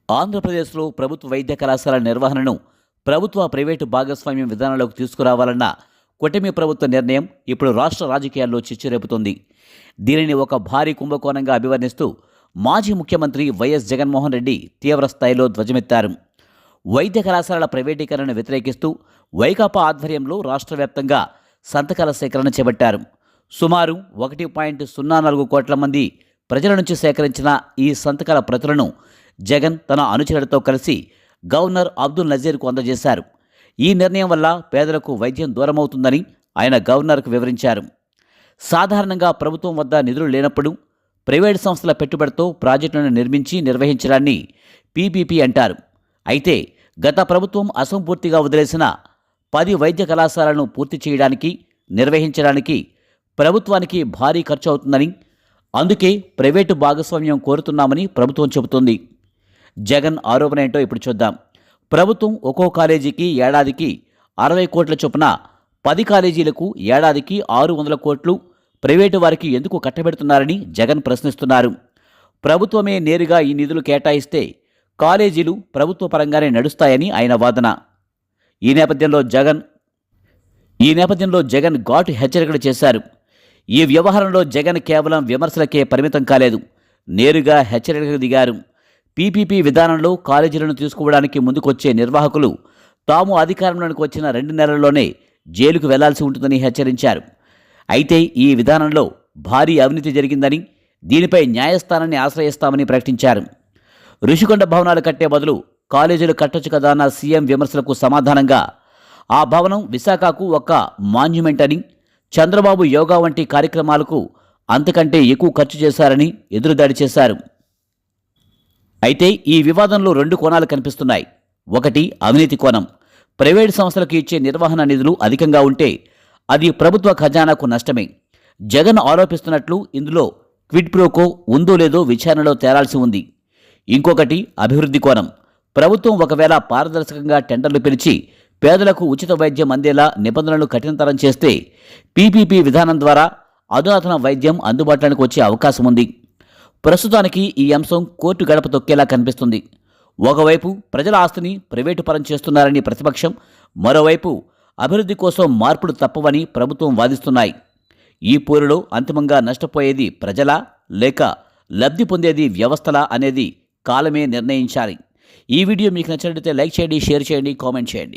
ఆంధ్రప్రదేశ్లో ప్రభుత్వ వైద్య కళాశాల నిర్వహణను ప్రభుత్వ ప్రైవేటు భాగస్వామ్యం విధానంలోకి తీసుకురావాలన్న కూటమి ప్రభుత్వ నిర్ణయం ఇప్పుడు రాష్ట్ర రాజకీయాల్లో చిచ్చురేపుతోంది. దీనిని ఒక భారీ కుంభకోణంగా అభివర్ణిస్తూ మాజీ ముఖ్యమంత్రి వైఎస్ జగన్మోహన్ రెడ్డి తీవ్రస్థాయిలో ధ్వజమెత్తారు. వైద్య కళాశాలల ప్రైవేటీకరణను వ్యతిరేకిస్తూ వైకాపా ఆధ్వర్యంలో రాష్ట్ర వ్యాప్తంగా సంతకాల సేకరణ చేపట్టారు. సుమారు 1.04 కోట్ల మంది ప్రజల నుంచి సేకరించిన ఈ సంతకాల ప్రతులను జగన్ తన అనుచరులతో కలిసి గవర్నర్ అబ్దుల్ నజీర్కు అందజేశారు. ఈ నిర్ణయం వల్ల పేదలకు వైద్యం దూరమవుతుందని ఆయన గవర్నర్కు వివరించారు. సాధారణంగా ప్రభుత్వం వద్ద నిధులు లేనప్పుడు ప్రైవేటు సంస్థల పెట్టుబడితో ప్రాజెక్టులను నిర్మించి నిర్వహించడాన్ని పీపీపీ అంటారు. అయితే గత ప్రభుత్వం అసంపూర్తిగా వదిలేసిన 10 వైద్య కళాశాలను పూర్తి చేయడానికి, నిర్వహించడానికి ప్రభుత్వానికి భారీ ఖర్చు అవుతుందని, అందుకే ప్రైవేటు భాగస్వామ్యం కోరుతున్నామని ప్రభుత్వం చెబుతోంది. జగన్ ఆరోపణ ఏంటో ఇప్పుడు చూద్దాం. ప్రభుత్వం ఒక్కో కాలేజీకి ఏడాదికి 60 కోట్ల చొప్పున 10 కాలేజీలకు ఏడాదికి 600 కోట్లు ప్రైవేటు వారికి ఎందుకు కట్టబెడుతున్నారని జగన్ ప్రశ్నిస్తున్నారు. ప్రభుత్వమే నేరుగా ఈ నిధులు కేటాయిస్తే కాలేజీలు ప్రభుత్వ పరంగానే నడుస్తాయని ఆయన వాదన. ఈ నేపథ్యంలో జగన్ ఘాటు హెచ్చరికలు చేశారు. ఈ వ్యవహారంలో జగన్ కేవలం విమర్శలకే పరిమితం కాలేదు, నేరుగా హెచ్చరికలకు దిగారు. పీపీపీ విధానంలో కాలేజీలను తీసుకోవడానికి ముందుకొచ్చే నిర్వాహకులు తాము అధికారంలోకి వచ్చిన 2 నెలల్లోనే జైలుకు వెళ్లాల్సి ఉంటుందని హెచ్చరించారు. అయితే ఈ విధానంలో భారీ అవినీతి జరిగిందని, దీనిపై న్యాయస్థానాన్ని ఆశ్రయిస్తామని ప్రకటించారు. ఋషికొండ భవనాలు కట్టే బదులు కాలేజీలు కట్టొచ్చు కదా అన్న సీఎం విమర్శలకు సమాధానంగా ఆ భవనం విశాఖకు ఒక మాన్యుమెంట్ అని, చంద్రబాబు యోగా వంటి కార్యక్రమాలకు అంతకంటే ఎక్కువ ఖర్చు చేశారని ఎదురుదాడి చేశారు. అయితే ఈ వివాదంలో 2 కోణాలు కనిపిస్తున్నాయి. ఒకటి అవినీతి కోణం. ప్రైవేటు సంస్థలకు ఇచ్చే నిర్వహణ నిధులు అధికంగా ఉంటే అది ప్రభుత్వ ఖజానాకు నష్టమే. జగన్ ఆరోపిస్తున్నట్లు ఇందులో క్విడ్ ప్రోకో ఉందో లేదో విచారణలో తేలాల్సి ఉంది. ఇంకొకటి అభివృద్ధి కోణం. ప్రభుత్వం ఒకవేళ పారదర్శకంగా టెండర్లు పిలిచి పేదలకు ఉచిత వైద్యం అందేలా నిబంధనలు కఠినతరం చేస్తే పీపీపీ విధానం ద్వారా అధునాతన వైద్యం అందుబాటులోకి వచ్చే అవకాశం ఉంది. ప్రస్తుతానికి ఈ అంశం కోర్టు గడప తొక్కేలా కనిపిస్తుంది. ఒకవైపు ప్రజల ఆస్తిని ప్రైవేటు పరం చేస్తున్నారని ప్రతిపక్షం, మరోవైపు అభివృద్ధి కోసం మార్పులు తప్పవని ప్రభుత్వం వాదిస్తున్నాయి. ఈ పోరులో అంతిమంగా నష్టపోయేది ప్రజలా లేక లబ్ధి పొందేది వ్యవస్థలా అనేది కాలమే నిర్ణయించాలి. ఈ వీడియో మీకు నచ్చినట్లయితే లైక్ చేయండి, షేర్ చేయండి, కామెంట్ చేయండి.